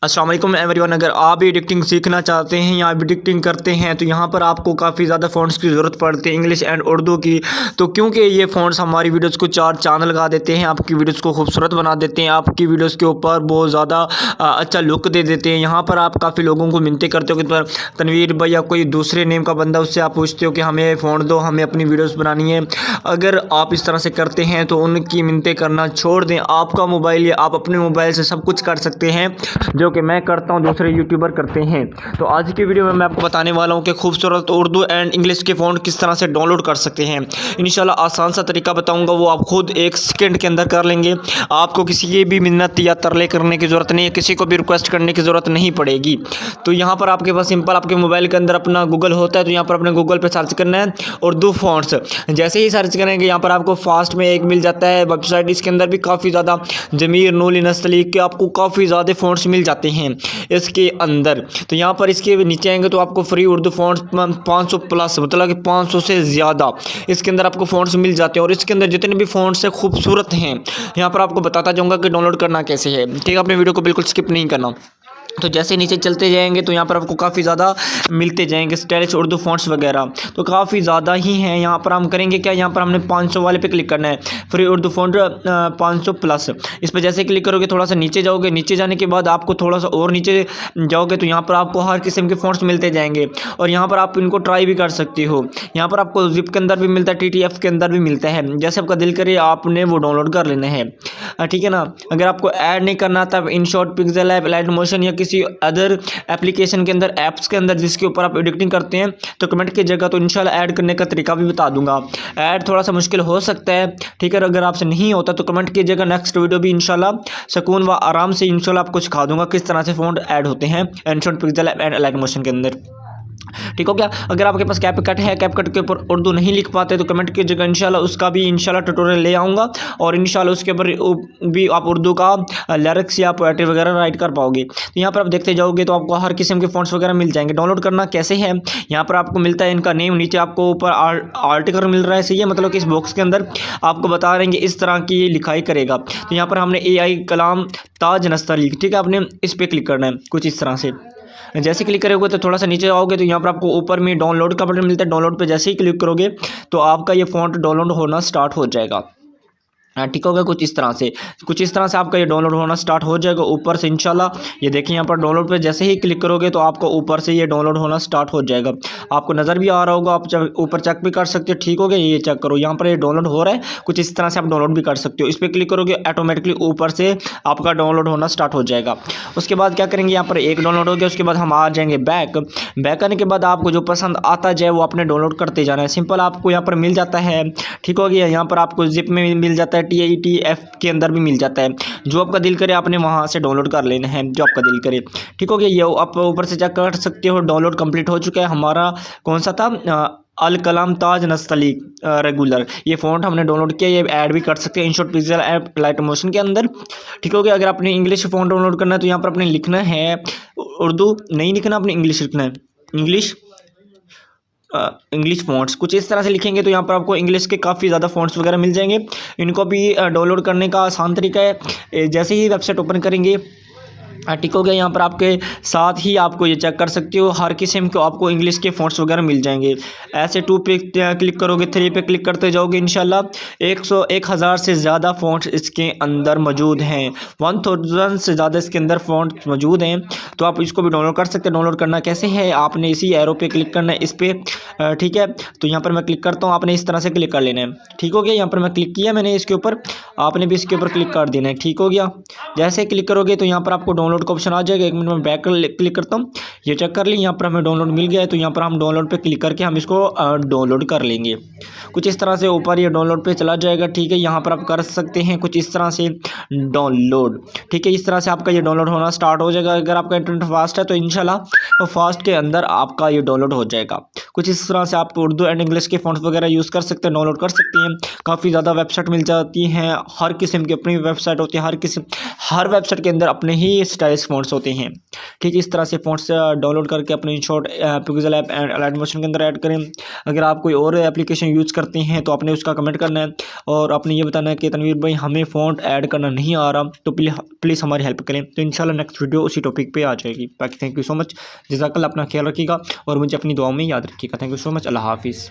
अस्सलाम वालेकुम एवरीवन। अगर आप भी एडिटिंग सीखना चाहते हैं या एडिटिंग करते हैं तो यहाँ पर आपको काफ़ी ज़्यादा फ़ॉन्ट्स की ज़रूरत पड़ती है, इंग्लिश एंड उर्दू की। तो क्योंकि ये फ़ॉन्ट्स हमारी वीडियोस को चार चांद लगा देते हैं, आपकी वीडियोस को खूबसूरत बना देते हैं, आपकी वीडियोस के ऊपर बहुत ज़्यादा अच्छा लुक दे देते हैं। यहाँ पर आप काफ़ी लोगों को मिन्नतें करते हो कि तनवीर भाई या कोई दूसरे नेम का बंदा, उससे आप पूछते हो कि हमें फ़ॉन्ट दो, हमें अपनी वीडियोज़ बनानी है। अगर आप इस तरह से करते हैं तो उनकी मिन्नतें करना छोड़ दें। आपका मोबाइल या आप अपने मोबाइल से सब कुछ कर सकते हैं, जो कि मैं करता हूं, दूसरे यूट्यूबर करते हैं। तो आज की वीडियो में मैं आपको बताने वाला हूं कि खूबसूरत उर्दू एंड इंग्लिश के फ़ॉन्ट किस तरह से डाउनलोड कर सकते हैं। इंशाल्लाह आसान सा तरीका बताऊंगा, वो आप खुद 1 सेकंड के अंदर कर लेंगे। आपको किसी की भी मिन्नत या तरले करने की ज़रूरत नहीं है, किसी को भी रिक्वेस्ट करने की ज़रूरत नहीं पड़ेगी। तो यहाँ पर आपके पास सिंपल आपके मोबाइल के अंदर अपना गूगल होता है, तो यहाँ पर अपने गूगल पर सर्च करना है उर्दू फ़ॉन्ट्स। जैसे ही सर्च करेंगे यहाँ पर आपको फास्ट में एक मिल जाता है वेबसाइट, इसके अंदर भी काफ़ी ज़्यादा जमीर नूल नस्तलीक के आपको काफ़ी ज़्यादा फ़ॉन्ट्स मिल जाते हैं इसके अंदर। तो यहाँ पर इसके नीचे आएंगे तो आपको फ्री उर्दू फ़ॉन्ट्स 500 प्लस, मतलब कि 500 से ज़्यादा इसके अंदर आपको फ़ॉन्ट्स मिल जाते हैं। और इसके अंदर जितने भी फ़ॉन्ट्स हैं खूबसूरत हैं, यहाँ पर आपको बताता जाऊँगा कि डाउनलोड करना कैसे है। ठीक है, अपने वीडियो को बिल्कुल स्किप नहीं करना। तो जैसे नीचे चलते जाएंगे तो यहाँ पर आपको काफ़ी ज़्यादा मिलते जाएंगे स्टाइलिश उर्दू फ़ॉन्ट्स वगैरह, तो काफ़ी ज़्यादा ही हैं। यहाँ पर हम करेंगे क्या, यहाँ पर हमने 500 वाले पे क्लिक करना है, फ्री उर्दू फ़ॉन्ट 500 प्लस। इस पर जैसे क्लिक करोगे थोड़ा सा नीचे जाओगे, नीचे जाने के बाद आपको थोड़ा सा और नीचे जाओगे तो यहाँ पर आपको हर किस्म के फ़ॉन्ट्स मिलते जाएंगे। और यहाँ पर आप इनको ट्राई भी कर सकते हो। यहाँ पर आपको जिप के अंदर भी मिलता है, TTF के अंदर भी मिलता है। जैसे आपका दिल करे आपने वो डाउनलोड कर लेना है, ठीक है ना। अगर आपको ऐड नहीं करना तब InShot, pixel app, light motion या किसी अदर एप्लीकेशन के अंदर, ऐप्स के अंदर जिसके ऊपर आप एडिटिंग करते हैं, तो कमेंट कीजिएगा, तो इंशाल्लाह ऐड करने का तरीका भी बता दूंगा। ऐड थोड़ा सा मुश्किल हो सकता है, ठीक है। अगर आपसे नहीं होता तो कमेंट कीजिएगा, नेक्स्ट वीडियो भी इंशाल्लाह सुकून व आराम से इंशाल्लाह आपको सिखा दूंगा किस तरह से फ़ॉन्ट ऐड होते हैं InShot, pixel app and light motion के अंदर। ठीक हो गया। अगर आपके पास कैपकट है, कैपकट के ऊपर उर्दू नहीं लिख पाते तो कमेंट कीजिएगा, इंशाल्लाह उसका भी इंशाल्लाह ट्यूटोरियल ले आऊँगा। और इंशाल्लाह उसके ऊपर भी आप उर्दू का लिरिक्स या पोएट्री वगैरह राइट कर पाओगे। तो यहाँ पर आप देखते जाओगे तो आपको हर किस्म के फ़ॉन्ट्स वगैरह मिल जाएंगे। डाउनलोड करना कैसे है, यहाँ पर आपको मिलता है इनका नेम, नीचे आपको ऊपर आर्टिकल मिल रहा है, सही है। मतलब कि इस बॉक्स के अंदर आपको बता रहे हैं इस तरह की ये लिखाई करेगा। तो यहाँ पर हमने AI कलाम ताज नस्तलीक, ठीक है, आपने इस पर क्लिक करना है कुछ इस तरह से। जैसे क्लिक करोगे तो थोड़ा सा नीचे आओगे तो यहाँ पर आपको ऊपर में डाउनलोड का बटन मिलता है। डाउनलोड पे जैसे ही क्लिक करोगे तो आपका ये फ़ॉन्ट डाउनलोड होना स्टार्ट हो जाएगा। ठीक होगा, कुछ इस तरह से आपका ये डाउनलोड होना स्टार्ट हो जाएगा ऊपर से इंशाल्लाह। ये देखिए यहाँ पर डाउनलोड पे जैसे ही क्लिक करोगे तो आपको ऊपर से ये डाउनलोड होना स्टार्ट हो जाएगा। आपको नज़र भी आ रहा होगा, आप ऊपर चेक भी कर सकते हो। ठीक हो गया, ये चेक करो, यहाँ पर ये डाउनलोड हो रहा है। कुछ इस तरह से आप डाउनलोड भी कर सकते हो। इस पर क्लिक करोगे ऑटोमेटिकली ऊपर से आपका डाउनलोड होना स्टार्ट हो जाएगा। उसके बाद क्या करेंगे, यहाँ पर एक डाउनलोड हो गया, उसके बाद हम आ जाएंगे बैक आने के बाद आपको जो पसंद आता जाए वो आपने डाउनलोड करते जाना है। सिंपल आपको यहाँ पर मिल जाता है, ठीक हो गया। यहाँ पर आपको जिप में मिल जाता है, TTF के अंदर भी मिल जाता है। जो आपका दिल करे आपने वहां से डाउनलोड कर लेना है, जो आपका दिल करे। ठीक हो गया, ये आप ऊपर से चेक कर सकते हो, डाउनलोड कंप्लीट हो चुका है। हमारा कौन सा था, अल कलाम ताज नस्तलीक रेगुलर, ये फ़ॉन्ट हमने डाउनलोड किया। ये ऐड भी कर सकते हैं InShot, pixel app, light motion के अंदर। ठीक हो गया। अगर आपने इंग्लिश फ़ॉन्ट डाउनलोड करना है तो यहाँ पर आपने लिखना है उर्दू नहीं लिखना, आपने इंग्लिश लिखना है। इंग्लिश फ़ॉन्ट्स कुछ इस तरह से लिखेंगे तो यहाँ पर आपको इंग्लिश के काफ़ी ज़्यादा फ़ॉन्ट्स वगैरह मिल जाएंगे। इनको भी डाउनलोड करने का आसान तरीका है, जैसे ही वेबसाइट ओपन करेंगे, ठीक हो गया। यहाँ पर आपके साथ ही आपको ये चेक कर सकते हो, हर किस्म को आपको इंग्लिश के फ़ॉन्ट्स वगैरह मिल जाएंगे। ऐसे 2 पे क्लिक करोगे, 3 पे क्लिक करते जाओगे, इंशाल्लाह 1000 से ज़्यादा फ़ॉन्ट्स इसके अंदर मौजूद हैं। 1000 से ज़्यादा इसके अंदर फ़ॉन्ट्स मौजूद हैं, तो आप इसको भी डाउनलोड कर सकते हैं। डाउनलोड करना कैसे है, आपने इसी एरो पे क्लिक करना है, इस पर, ठीक है। तो यहाँ पर मैं क्लिक करता हूँ, आपने इस तरह से क्लिक कर लेना है। ठीक हो गया, यहाँ पर मैं क्लिक किया मैंने इसके ऊपर, आपने भी इसके ऊपर क्लिक कर देना है। ठीक हो गया। जैसे क्लिक करोगे तो यहाँ पर आपको डाउनलोड का ऑप्शन आ जाएगा। 1 मिनट में बैक क्लिक करता हूँ, ये चेक कर ली, यहाँ पर हमें डाउनलोड मिल गया है। तो यहाँ पर हम डाउनलोड पे क्लिक करके हम इसको डाउनलोड कर लेंगे। कुछ इस तरह से ऊपर ये डाउनलोड पे चला जाएगा। ठीक है, यहाँ पर आप कर सकते हैं कुछ इस तरह से डाउनलोड। ठीक है, इस तरह से आपका ये डाउनलोड होना स्टार्ट हो जाएगा। अगर आपका इंटरनेट फास्ट है तो इंशाल्लाह फास्ट के अंदर आपका ये डाउनलोड हो जाएगा। कुछ इस तरह से आप उर्दू एंड इंग्लिश के फ़ॉन्ट्स वगैरह यूज़ कर सकते हैं, डाउनलोड कर सकते हैं। काफ़ी ज़्यादा वेबसाइट मिल जाती हैं, हर किस्म की अपनी वेबसाइट होती है, हर वेबसाइट के अंदर अपने ही स्टाइलिश फ़ॉन्ट्स होते हैं। ठीक इस तरह से फ़ॉन्ट्स डाउनलोड करके अपने InShot pixel app and light motion के अंदर ऐड करें। अगर आप कोई और एप्लीकेशन यूज़ करते हैं तो आपने उसका कमेंट करना है और आपने ये बताना है कि तनवीर भाई हमें फ़ॉन्ट ऐड करना नहीं आ रहा, तो प्लीज़ हमारी हेल्प करें। तो इंशाल्लाह नेक्स्ट वीडियो उसी टॉपिक पे आ जाएगी। बाकी थैंक यू सो मच, जज़ाकल्लाह, अपना ख्याल रखिएगा और मुझे अपनी दुआओं में याद रखिएगा। थैंक यू सो मच, अल्लाह हाफिज़।